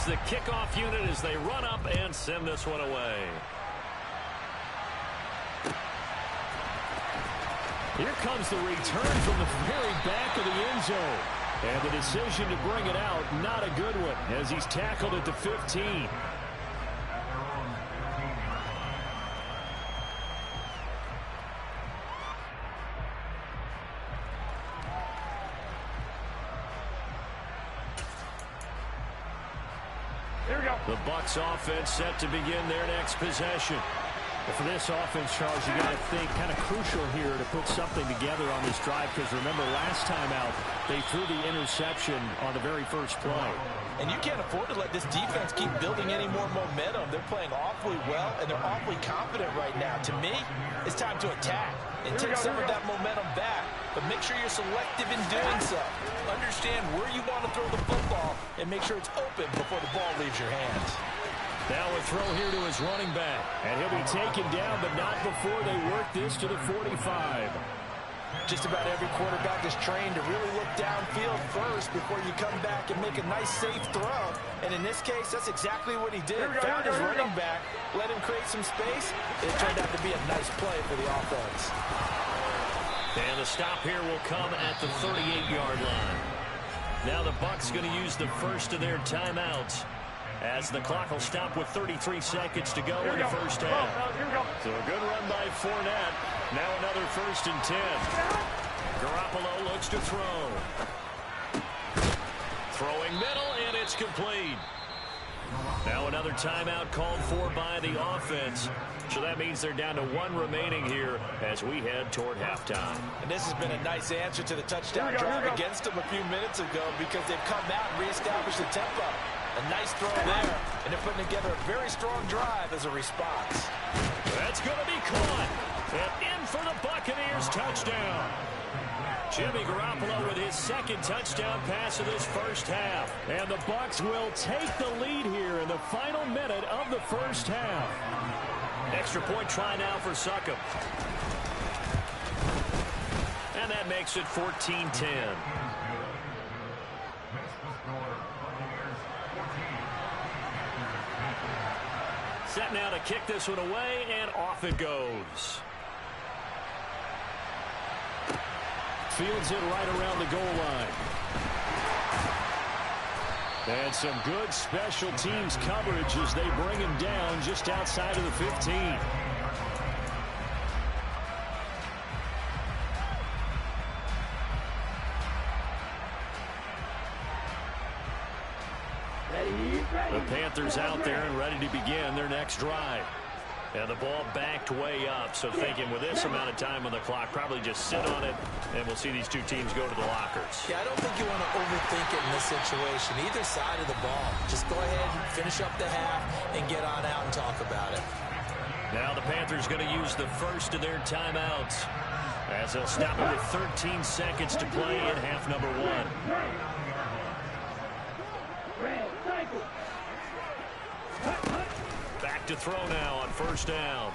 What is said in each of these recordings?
is the kickoff unit as they run up and send this one away. Here comes the return from the very back of the end zone. And the decision to bring it out, not a good one, as he's tackled at the 15. The Bucs offense set to begin their next possession. Well, for this offense, Charles, you got to think kind of crucial here to put something together on this drive, because remember last time out they threw the interception on the very first play. And you can't afford to let this defense keep building any more momentum. They're playing awfully well, and they're awfully confident right now. To me, it's time to attack and take some of that momentum back, but make sure you're selective in doing so. Understand where you want to throw the football and make sure it's open before the ball leaves your hands. Now a throw here to his running back. And he'll be taken down, but not before they work this to the 45. Just about every quarterback is trained to really look downfield first before you come back and make a nice, safe throw. And in this case, that's exactly what he did. Found his running back, let him create some space. It turned out to be a nice play for the offense. And the stop here will come at the 38-yard line. Now the Bucs going to use the first of their timeouts, as the clock will stop with 33 seconds to go in the first half. So a good run by Fournette. Now another 1st and 10. Garoppolo looks to throw. Throwing middle, and it's complete. Now another timeout called for by the offense. So that means they're down to 1 remaining here as we head toward halftime. And this has been a nice answer to the touchdown drive against them a few minutes ago, because they've come out and reestablished the tempo. A nice throw there, and they're putting together a very strong drive as a response. That's going to be caught. And in for the Buccaneers touchdown. Jimmy Garoppolo with his 2nd touchdown pass of this first half. And the Bucs will take the lead here in the final minute of the first half. Extra point try now for Succop. And that makes it 14-10. Set now to kick this one away, and off it goes. Fields it right around the goal line. And some good special teams coverage as they bring him down just outside of the 15. The Panthers out there and ready to begin their next drive. And the ball backed way up, so thinking with this amount of time on the clock, probably just sit on it, and we'll see these two teams go to the lockers. Yeah, I don't think you want to overthink it in this situation. Either side of the ball. Just go ahead and finish up the half and get on out and talk about it. Now the Panthers going to use the first of their timeouts, as they'll stop it with 13 seconds to play in half number 1. Back to throw now on 1st down.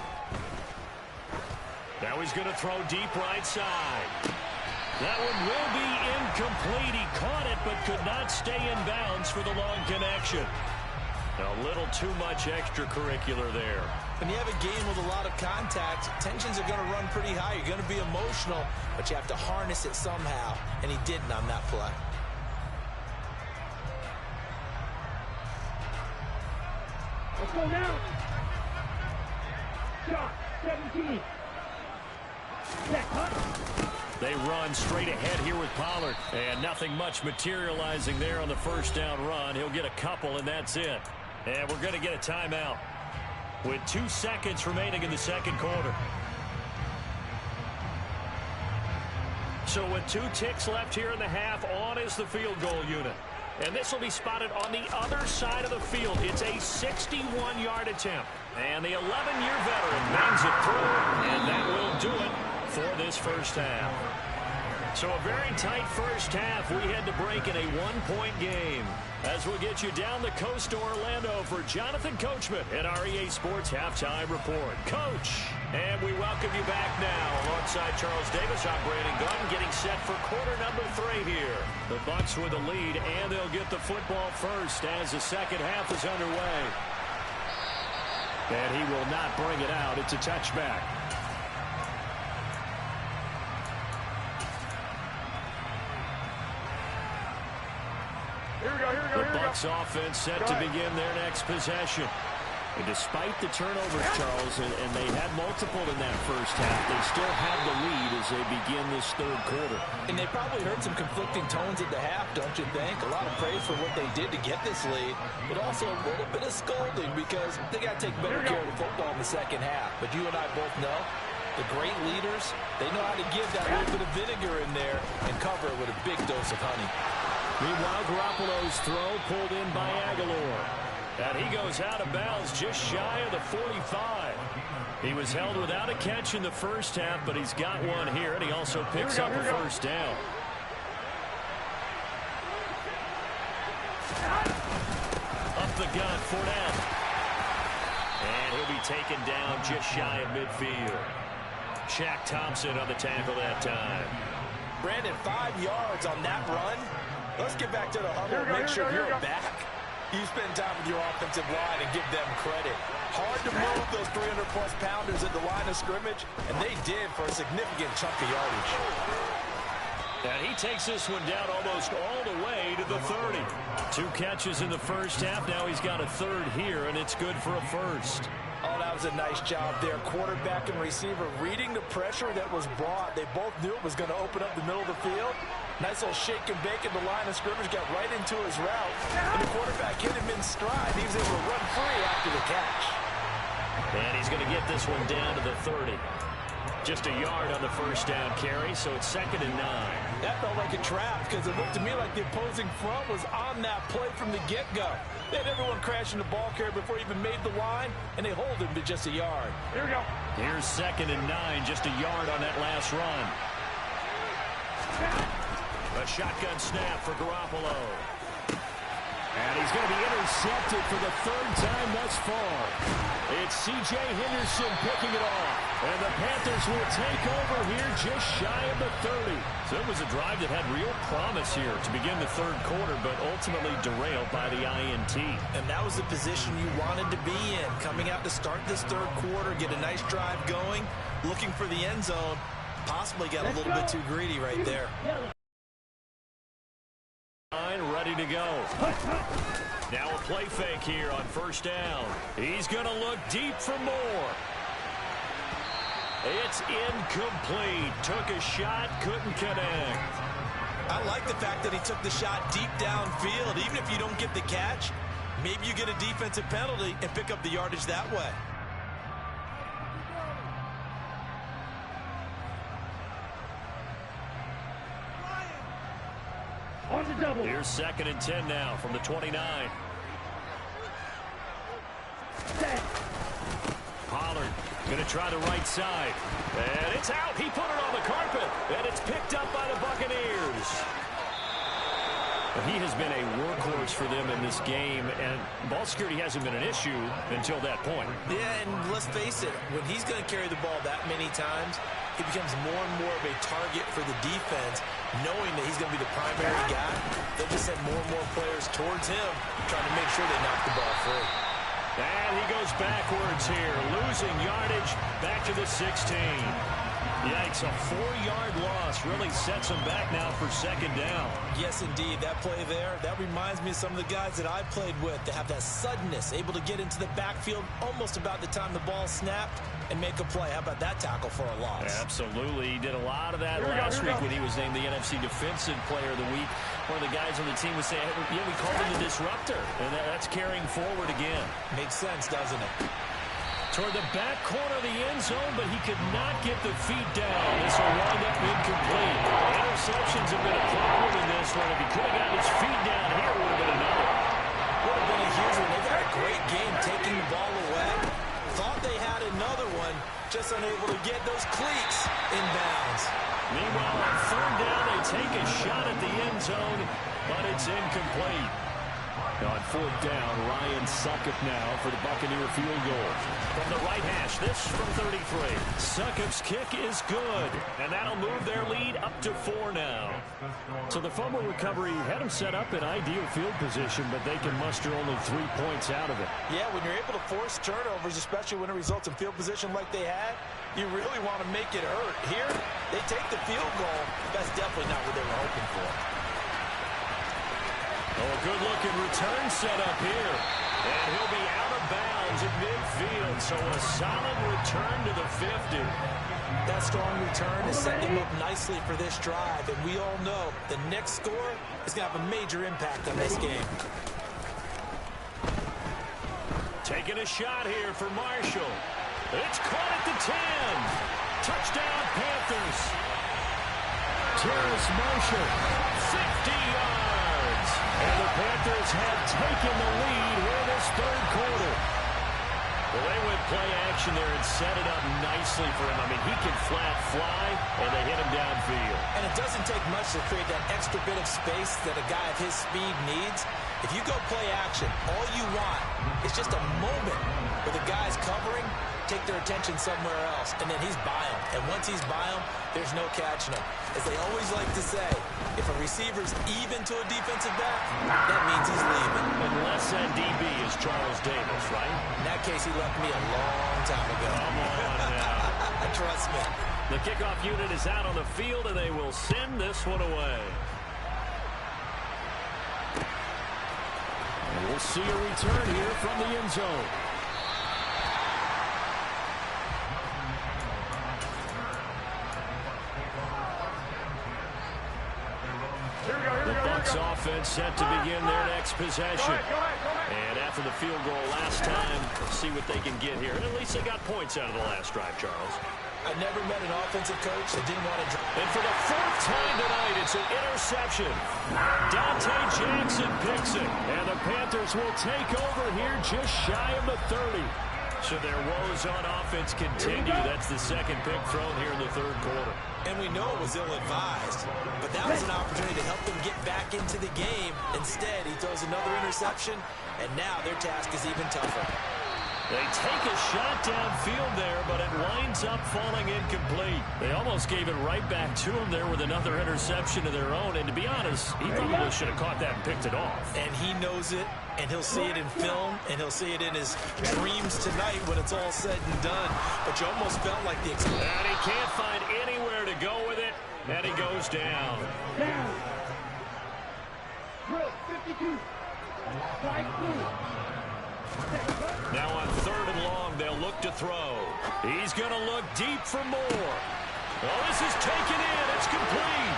Now he's going to throw deep right side. That one will be incomplete. He caught it but could not stay in bounds for the long connection. A little too much extracurricular there. When you have a game with a lot of contact, tensions are going to run pretty high. You're going to be emotional, but you have to harness it somehow, and he didn't on that play. Let's go now. Shot 17. They run straight ahead here with Pollard, and nothing much materializing there on the 1st down run. He'll get a couple, and that's it. And we're going to get a timeout with 2 seconds remaining in the 2nd quarter. So with 2 ticks left here in the half, on is the field goal unit. And this will be spotted on the other side of the field. It's a 61-yard attempt. And the 11-year veteran bangs it through, and that will do it for this first half. So a very tight first half. We had to break in a one-point game. As we'll get you down the coast to Orlando for Jonathan Coachman at our EA Sports Halftime Report. Coach, and we welcome you back now. Alongside Charles Davis, I'm Brandon Gunn, getting set for quarter number 3 here. The Bucks with the lead, and they'll get the football first as the second half is underway. And he will not bring it out. It's a touchback. The Bucks offense set to begin their next possession. And despite the turnovers, Charles, and they had multiple in that first half, they still have the lead as they begin this third quarter. And they probably heard some conflicting tones at the half, don't you think? A lot of praise for what they did to get this lead, but also a little bit of scolding because they got to take better care of the football in the second half. But you and I both know the great leaders, they know how to give that little bit of vinegar in there and cover it with a big dose of honey. Meanwhile, Garoppolo's throw pulled in by Aguilar. And he goes out of bounds just shy of the 45. He was held without a catch in the first half, but he's got one here, and he also picks up a first down. Up the gut, Fournette. And he'll be taken down just shy of midfield. Shaq Thompson on the tackle that time. Brandon, 5 yards on that run. Let's get back to the huddle and make sure you're back. You spend time with your offensive line and give them credit. Hard to move those 300-plus pounders at the line of scrimmage, and they did for a significant chunk of yardage. And he takes this one down almost all the way to the 30. 2 catches in the first half. Now he's got a third here, and it's good for a first. Oh, that was a nice job there. Quarterback and receiver reading the pressure that was brought. They both knew it was going to open up the middle of the field. Nice little shake and bake at the line of scrimmage, got right into his route. And the quarterback hit him in stride. He was able to run free after the catch. And he's going to get this one down to the 30. Just a yard on the first down carry, so it's 2nd and 9. That felt like a trap because it looked to me like the opposing front was on that play from the get-go. They had everyone crashing the ball carrier before he even made the line, and they hold him to just a yard. Here we go. Here's 2nd and 9, just a yard on that last run. A shotgun snap for Garoppolo. And he's going to be intercepted for the 3rd time thus far. It's C.J. Henderson picking it off. And the Panthers will take over here just shy of the 30. So it was a drive that had real promise here to begin the third quarter, but ultimately derailed by the INT. And that was the position you wanted to be in. Coming out to start this third quarter, get a nice drive going, looking for the end zone. Possibly got a little bit too greedy right there. Ready to go. Now a play fake here on first down. He's going to look deep for more. It's incomplete. Took a shot, couldn't connect. I like the fact that he took the shot deep downfield. Even if you don't get the catch, maybe you get a defensive penalty and pick up the yardage that way. On the double. Here's 2nd and 10 now from the 29. Set. Pollard going to try the right side. And it's out. He put it on the carpet. And it's picked up by the Buccaneers. He has been a workhorse for them in this game, and ball security hasn't been an issue until that point. Yeah, and let's face it, when he's going to carry the ball that many times, he becomes more and more of a target for the defense, knowing that he's going to be the primary guy. They'll just send more and more players towards him, trying to make sure they knock the ball free. And he goes backwards here, losing yardage back to the 16. Yikes, a 4-yard loss really sets him back now for 2nd down. Yes, indeed. That play there, that reminds me of some of the guys that I played with. They have that suddenness, able to get into the backfield almost about the time the ball snapped and make a play. How about that tackle for a loss? Absolutely. He did a lot of that last week when he was named the NFC Defensive Player of the Week. One of the guys on the team would say, yeah, we called him the disruptor. And that's carrying forward again. Makes sense, doesn't it? Toward the back corner of the end zone, but he could not get the feet down. This will wind up incomplete. Interceptions have been a problem in this one. If he could have gotten his feet down here, it would have been another. Would have been a huge one. They've had a great game taking the ball away. Thought they had another one, just unable to get those cleats. Inbounds. Meanwhile, on third down, they take a shot at the end zone, but it's incomplete. On fourth down, Ryan Succop now for the Buccaneer field goal. From the right hash, this from 33. Succop's kick is good, and that'll move their lead up to 4 now. So the fumble recovery had them set up in ideal field position, but they can muster only 3 points out of it. Yeah, when you're able to force turnovers, especially when it results in field position like they had, you really want to make it hurt. Here, they take the field goal. That's definitely not what they were hoping for. Oh, good-looking return set up here. And he'll be out of bounds at midfield, so a solid return to the 50. That strong return is setting him up nicely for this drive, and we all know the next score is going to have a major impact on this game. Taking a shot here for Marshall. It's caught at the 10. Touchdown, Panthers. Terrace Marshall. 50 yards. And the Panthers have taken the lead here this third quarter. Well, they went play action there and set it up nicely for him. I mean, he can flat fly, and they hit him downfield. And it doesn't take much to create that extra bit of space that a guy of his speed needs. If you go play action, all you want is just a moment where the guy's covering, take their attention somewhere else, and then he's by him. And once he's by him, there's no catching him. As they always like to say, if a receiver's even to a defensive back, that means he's leaving. Unless that DB is Charles Davis, right? In that case, he left me a long time ago. Come on now. Trust me. The kickoff unit is out on the field, and they will send this one away. And we'll see a return here from the end zone. The Bucs offense set to begin their next possession. And after the field goal last time, see what they can get here. And at least they got points out of the last drive, Charles. I never met an offensive coach that didn't want to drive. And for the 4th time tonight, it's an interception. Dante Jackson picks it. And the Panthers will take over here just shy of the 30. So their woes on offense continue. That's the second pick thrown here in the third quarter. And we know it was ill-advised, but that was an opportunity to help them get back into the game. Instead, he throws another interception, and now their task is even tougher. They take a shot downfield there, but it winds up falling incomplete. They almost gave it right back to him there with another interception of their own. And to be honest, he probably should have caught that and picked it off. And he knows it, and he'll see it in film, and he'll see it in his dreams tonight when it's all said and done. But you almost felt like the... And he can't find anywhere to go with it, and he goes down. Down. 52. 5-2. Now on 3rd and long, they'll look to throw. He's going to look deep for more. Oh, this is taken in. It's complete.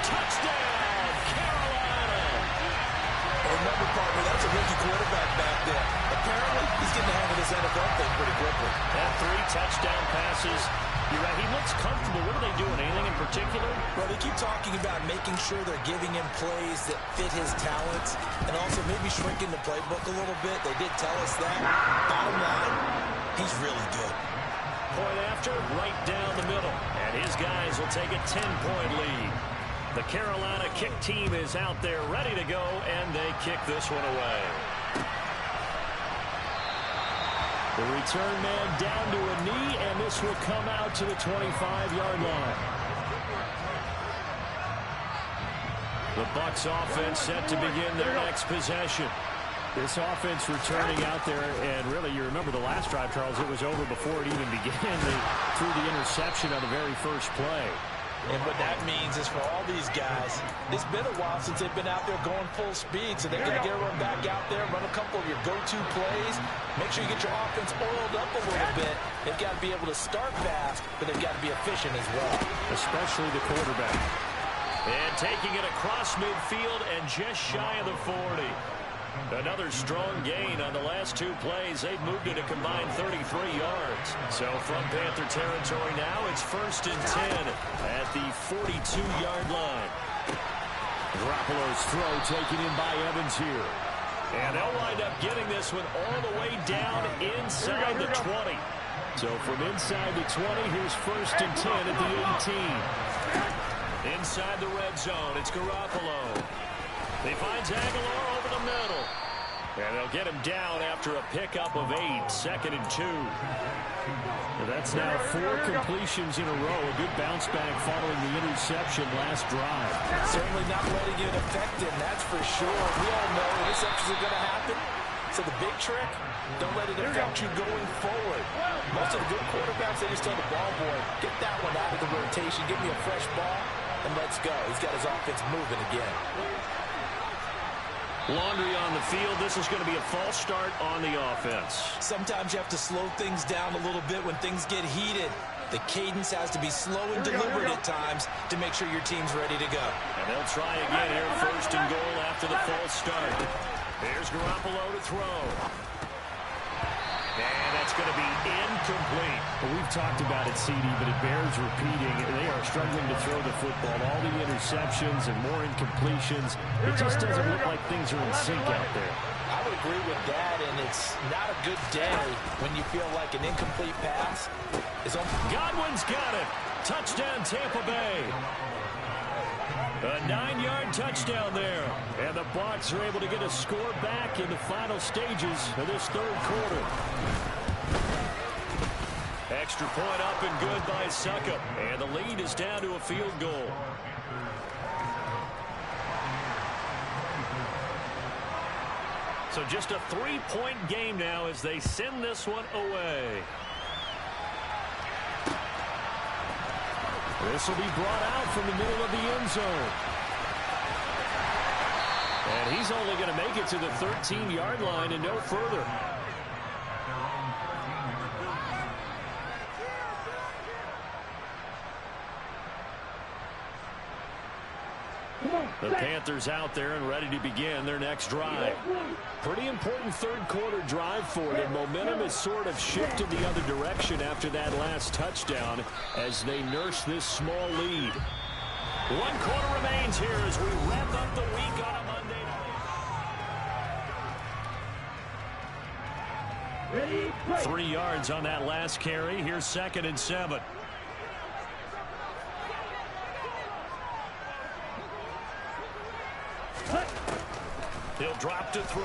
Touchdown, Carolina. Remember, partner, that's a rookie quarterback back there. Apparently, he's getting the hang of this NFL thing pretty quickly. And 3 touchdown passes. You're right, he looks comfortable. What are they doing? Anything in particular? Well, they keep talking about making sure they're giving him plays that fit his talents and also maybe shrinking the playbook a little bit. They did tell us that. Bottom line, he's really good. Point after, right down the middle. And his guys will take a 10-point lead. The Carolina kick team is out there ready to go, and they kick this one away. The return man down to a knee, and this will come out to the 25-yard line. The Bucs offense set to begin their next possession. This offense returning out there, and really, you remember the last drive, Charles, it was over before it even began. They threw the interception on the very first play. And what that means is for all these guys, it's been a while since they've been out there going full speed, so they're going to get everyone back out there, run a couple of your go-to plays, make sure you get your offense oiled up a little bit. They've got to be able to start fast, but they've got to be efficient as well. Especially the quarterback. And taking it across midfield and just shy of the 40. Another strong gain on the last 2 plays. They've moved it a combined 33 yards. So from Panther territory now, it's 1st and 10 at the 42-yard line. Garoppolo's throw taken in by Evans here. And they'll wind up getting this one all the way down inside the 20. So from inside the 20, here's 1st and 10 at the 18. Inside the red zone, it's Garoppolo. He finds Aguilar over the middle. And they'll get him down after a pickup of 8, 2nd and 2. That's now 4 completions in a row. A good bounce back following the interception last drive. Certainly not letting it affect him, that's for sure. We all know interceptions are going to happen. So the big trick, don't let it affect you going forward. Most of the good quarterbacks, they just tell the ball boy, get that one out of the rotation, give me a fresh ball, and let's go. He's got his offense moving again. Laundry on the field. This is going to be a false start on the offense. Sometimes you have to slow things down a little bit when things get heated. The cadence has to be slow and deliberate at times to make sure your team's ready to go. And they'll try again here, 1st and goal after the false start. Here's Garoppolo to throw. And that's going to be incomplete. Well, we've talked about it, CD, but it bears repeating. They are struggling to throw the football. All the interceptions and more incompletions. It just doesn't look like things are in sync out there. I would agree with that, and it's not a good day when you feel like an incomplete pass is on. Godwin's got it. Touchdown, Tampa Bay. A 9-yard touchdown there. And the Bucs are able to get a score back in the final stages of this 3rd quarter. Extra point up and good by Suckup. And the lead is down to a field goal. So just a 3-point game now as they send this one away. This will be brought out from the middle of the end zone. And he's only going to make it to the 13-yard line and no further. The Panthers out there and ready to begin their next drive. Pretty important 3rd quarter drive for them. Momentum has sort of shifted the other direction after that last touchdown as they nurse this small lead. 1 quarter remains here as we wrap up the week on a Monday night. 3 yards on that last carry. Here's 2nd and 7. He'll drop to throw.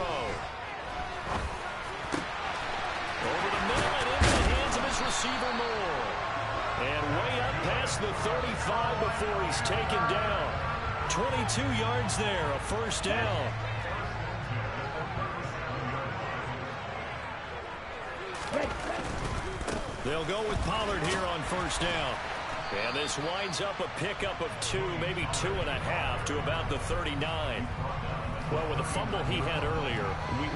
Over the middle and into the hands of his receiver Moore. And way up past the 35 before he's taken down. 22 yards there, a 1st down. They'll go with Pollard here on 1st down. And this winds up a pickup of 2, maybe 2.5 to about the 39. Well, with the fumble he had earlier,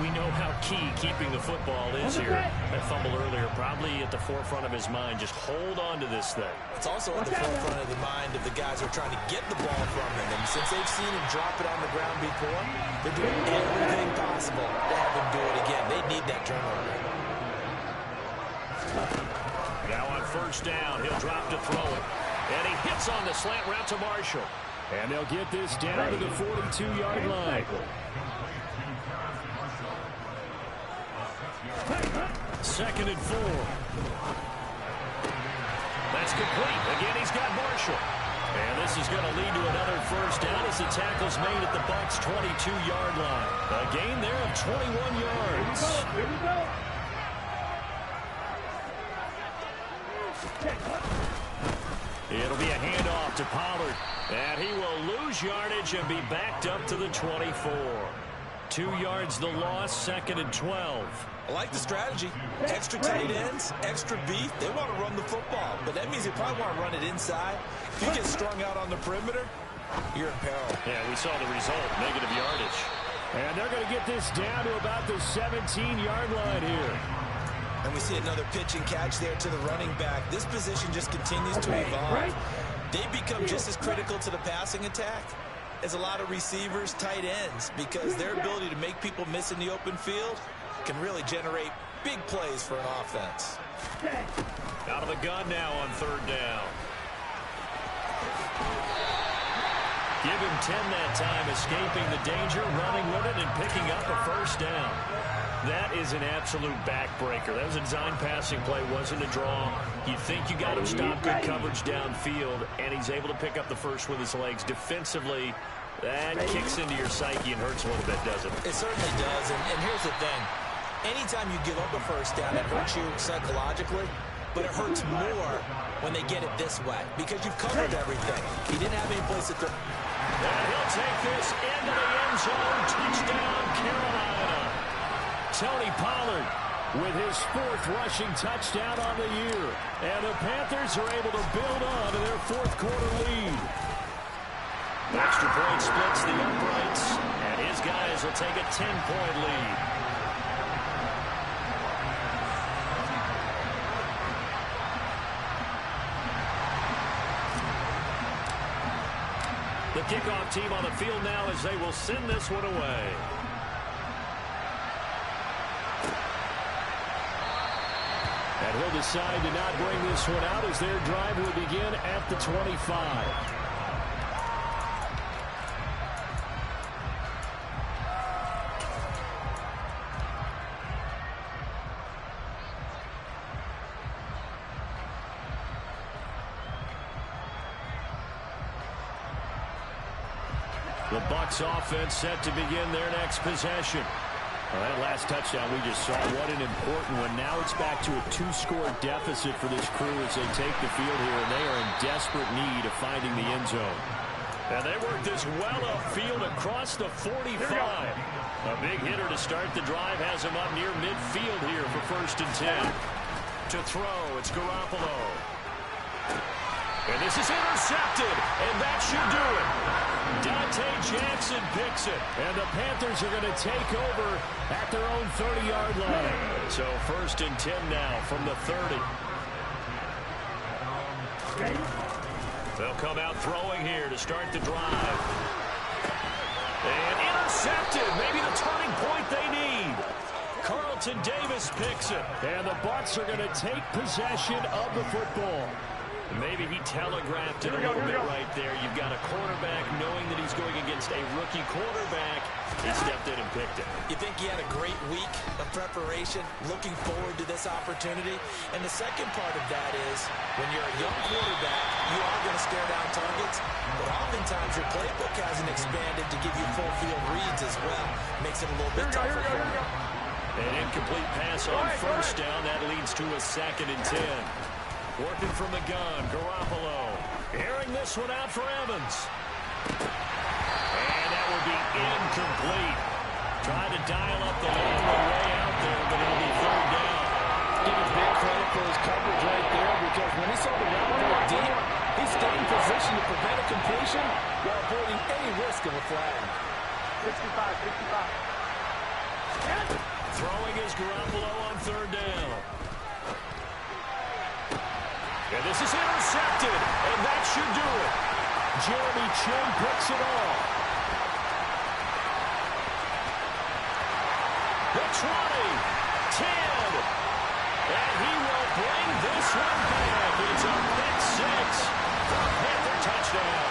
we know how key keeping the football is here. That fumble earlier probably at the forefront of his mind. Just hold on to this thing. It's also at the forefront of the mind of the guys who are trying to get the ball from him. And since they've seen him drop it on the ground before, they're doing everything possible to have him do it again. They need that turnover. Now on 1st down, he'll drop to throw it. And he hits on the slant route to Marshall. And they'll get this down to the 42-yard line. 2nd and 4. That's complete. Again, he's got Marshall. And this is going to lead to another 1st down as the tackle's made at the Bucs' 22-yard line. A gain there of 21 yards. Here we go. It'll be a handoff to Pollard. And he will lose yardage and be backed up to the 24. 2 yards the loss, 2nd and 12. I like the strategy. Extra tight ends, extra beef. They want to run the football, but that means they probably want to run it inside. If you get strung out on the perimeter, you're in peril. Yeah, we saw the result, negative yardage. And they're going to get this down to about the 17-yard line here. And we see another pitch and catch there to the running back. This position just continues to evolve. They become just as critical to the passing attack as a lot of receivers, tight ends, because their ability to make people miss in the open field can really generate big plays for an offense. Out of the gun now on 3rd down. Give him 10 that time, escaping the danger, running with it, and picking up a 1st down. That is an absolute backbreaker. That was a design passing play, wasn't a draw. You think you got him stopped, good coverage downfield, and he's able to pick up the first with his legs. Defensively, that kicks into your psyche and hurts a little bit, doesn't it? It certainly does, and here's the thing. Anytime you give up a first down, it hurts you psychologically, but it hurts more when they get it this way because you've covered everything. He didn't have any place to throw. And he'll take this into the end zone. Touchdown, Carolina. Tony Pollard with his 4th rushing touchdown on the year. And the Panthers are able to build on to their 4th quarter lead. Extra point splits the uprights, and his guys will take a 10-point lead. The kickoff team on the field now as they will send this one away. And he'll decide to not bring this one out as their drive will begin at the 25. The Bucs offense set to begin their next possession. Well, that last touchdown we just saw, what an important one. Now it's back to a 2-score deficit for this crew as they take the field here, and they are in desperate need of finding the end zone. And they work this well upfield across the 45. A big hitter to start the drive has him up near midfield here for 1st and 10. To throw, it's Garoppolo. And this is intercepted, and that should do it. Dante Jackson picks it, and the Panthers are going to take over at their own 30-yard line. So 1st and 10 now from the 30. They'll come out throwing here to start the drive. And intercepted, maybe the turning point they need. Carlton Davis picks it, and the Bucs are going to take possession of the football. Maybe he telegraphed it a little bit right there. You've got a quarterback knowing that he's going against a rookie quarterback. He stepped in and picked it. You think he had a great week of preparation, looking forward to this opportunity? And the second part of that is, when you're a young quarterback, you are going to stare down targets, but oftentimes your playbook hasn't expanded to give you full field reads as well. Makes it a little bit tougher for you. An incomplete pass on 1st down. That leads to a 2nd and 10. Working from the gun, Garoppolo. Airing this one out for Evans. And that will be incomplete. Trying to dial up the long way out there, but it'll be 3rd down. Give him big credit for his coverage right there, because when he saw the route go deep, he stayed in position to prevent a completion while avoiding any risk of a flag. 65. Throwing is Garoppolo on 3rd down. And this is intercepted, and that should do it. Jeremy Chin picks it off. The 20, 10, and he will bring this one back. It's a pick 6 for a Panther touchdown.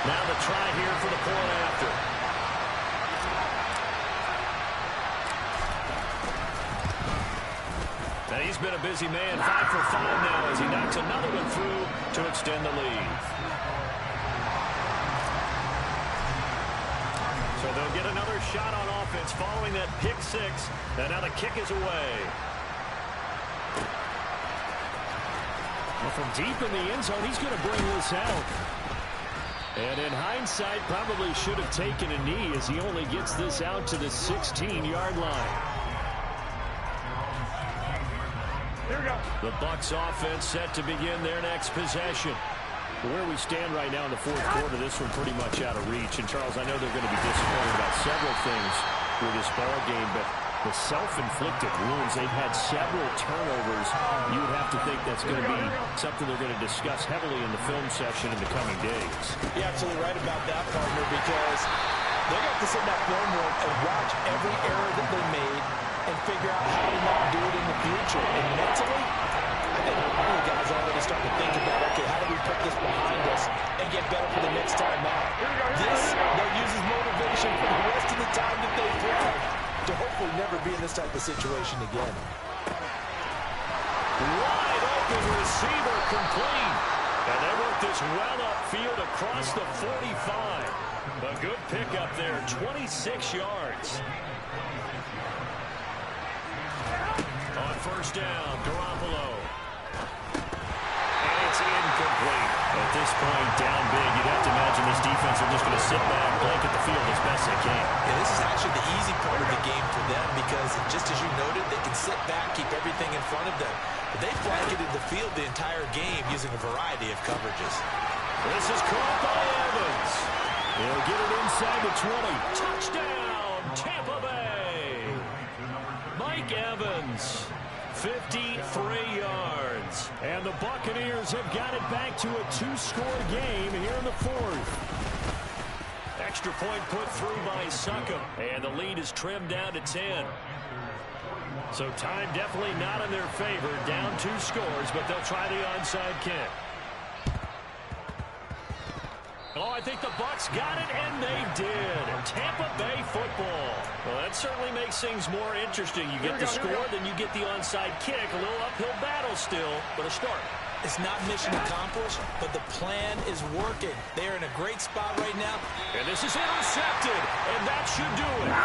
Now the try here for the point after. Now he's been a busy man, 5 for 5 now as he knocks another one through to extend the lead. So they'll get another shot on offense following that pick 6, and now the kick is away. Well, from deep in the end zone, he's going to bring this out. And in hindsight, probably should have taken a knee as he only gets this out to the 16-yard line. The Bucs offense set to begin their next possession. Where we stand right now in the 4th quarter, this one pretty much out of reach. And, Charles, I know they're going to be disappointed about several things with this ball game, but the self-inflicted wounds, they've had several turnovers. You would have to think that's going to be something they're going to discuss heavily in the film session in the coming days. You're absolutely right about that, partner, because they got to sit in that film room and watch every error that they made and figure out how to not do it in the future. And mentally, I think the guys are already starting to think about, okay, how do we put this behind us and get better for the next time out? This, they'll use as motivation for the rest of the time that they play to to hopefully never be in this type of situation again. Wide open receiver complete. And they work this well upfield across the 45. A good pickup there, 26 yards. On first down, Garoppolo. And it's incomplete. At this point, down big, you'd have to imagine this defense are just going to sit back, blanket the field as best they can. Yeah, this is actually the easy part of the game for them because, just as you noted, they can sit back, keep everything in front of them. But they blanketed the field the entire game using a variety of coverages. This is caught by Evans. He'll get it inside the 20. Touchdown, Tampa Bay. Mike Evans, 53 yards. And the Buccaneers have got it back to a two-score game here in the fourth. Extra point put through by Suckham. And the lead is trimmed down to 10. So time definitely not in their favor. Down 2 scores, but they'll try the onside kick. Oh, I think the Bucs got it, and they did. Tampa Bay football. Well, that certainly makes things more interesting. You get the score, then you get the onside kick. A little uphill battle still, but a start. It's not mission accomplished, but the plan is working. They're in a great spot right now. And this is intercepted, and that should do it.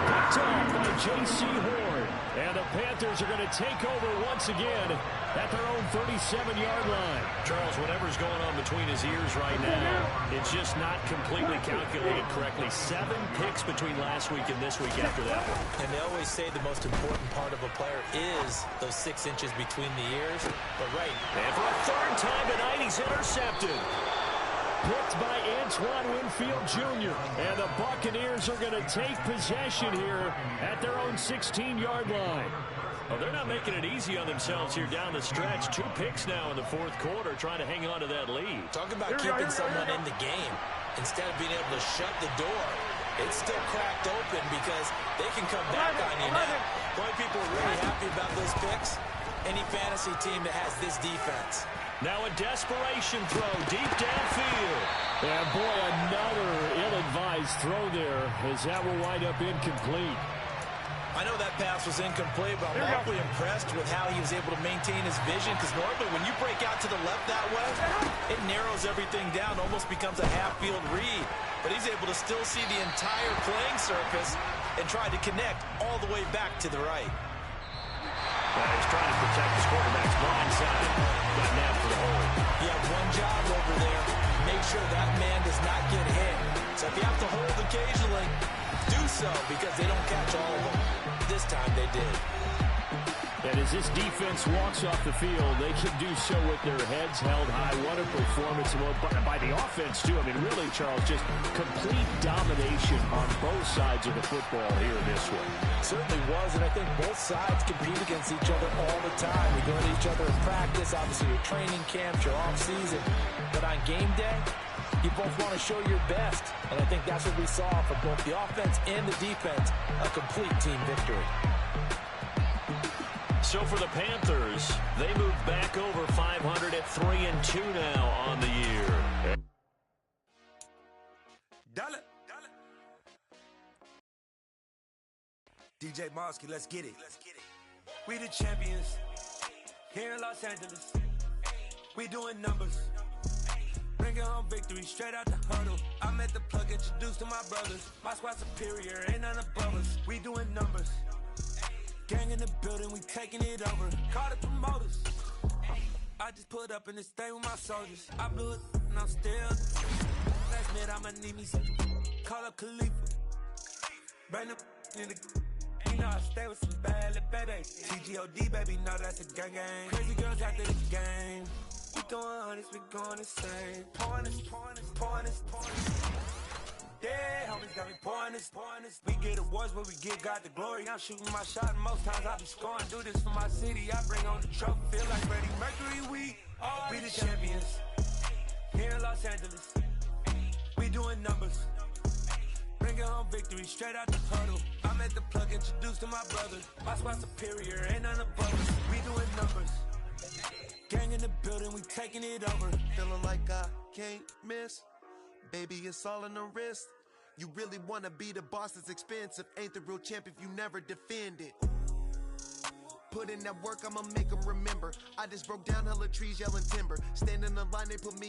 Picked up by J.C. Horn. And the Panthers are going to take over once again at their own 37-yard line. Charles, whatever's going on between his ears right now, it's just not completely calculated correctly. 7 picks between last week and this week after that one. And they always say the most important part of a player is those 6 inches between the ears. But right. And for a third time tonight, he's intercepted. Picked by Antoine Winfield Jr. And the Buccaneers are going to take possession here at their own 16-yard line. Well, they're not making it easy on themselves here down the stretch. 2 picks now in the fourth quarter, trying to hang on to that lead. Talk about keeping someone in the game. Instead of being able to shut the door, it's still cracked open because they can come back on you now. Boy, people are really happy about those picks. Any fantasy team that has this defense. Now a desperation throw deep downfield. And boy, another ill-advised throw there as that will wind up incomplete. I know that pass was incomplete, but I'm awfully impressed with how he was able to maintain his vision, because normally when you break out to the left that way, it narrows everything down, almost becomes a half-field read. But he's able to still see the entire playing surface and try to connect all the way back to the right. He's trying to protect his quarterback's blind side. Got nabbed for the hole. You have one job over there. Make sure that man does not get hit. So if you have to hold occasionally, do so, because they don't catch all of them. This time they did. And as this defense walks off the field, they can do so with their heads held high. What a performance by the offense, too. I mean, really, Charles, just complete domination on both sides of the football here this one. Certainly was, and I think both sides compete against each other all the time. We go to each other in practice, obviously your training camps, your off-season. But on game day, you both want to show your best. And I think that's what we saw for both the offense and the defense, a complete team victory. So for the Panthers, they move back over 500 at 3-2 now on the year. DJ Mosky, let's get it. We the champions here in Los Angeles. We doing numbers. Bringing home victory straight out the huddle. I met the plug, introduced to my brothers. My squad superior, ain't none above us. We doing numbers. Gang in the building, we taking it over. Call the promoters. I just put up in this thing with my soldiers. I blew it and I'm still. Last minute I'ma need me some. Call up Khalifa. Bring up in the. You know I stay with some bad little baby. TGOD baby, know that's a gang gang. Crazy girls after the game. We doing honest, we going insane. Pouring this. Yeah, homies got me pouring this. We get awards, but we give God the glory. I'm shooting my shot, and most times I be scoring. Do this for my city, I bring on the trophy. Feel like Freddie Mercury, we the champions. Here in Los Angeles, we doing numbers. Bringing home victory straight out the huddle. I'm at the plug, introduced to my brothers. My squad superior, ain't none above us. We doing numbers. Gang in the building, we taking it over. Feeling like I can't miss. Baby, it's all in the wrist. You really wanna be the boss, it's expensive. Ain't the real champ if you never defend it. Put in that work, I'ma make them remember. I just broke down hella trees, yelling timber. Stand in the line, they put me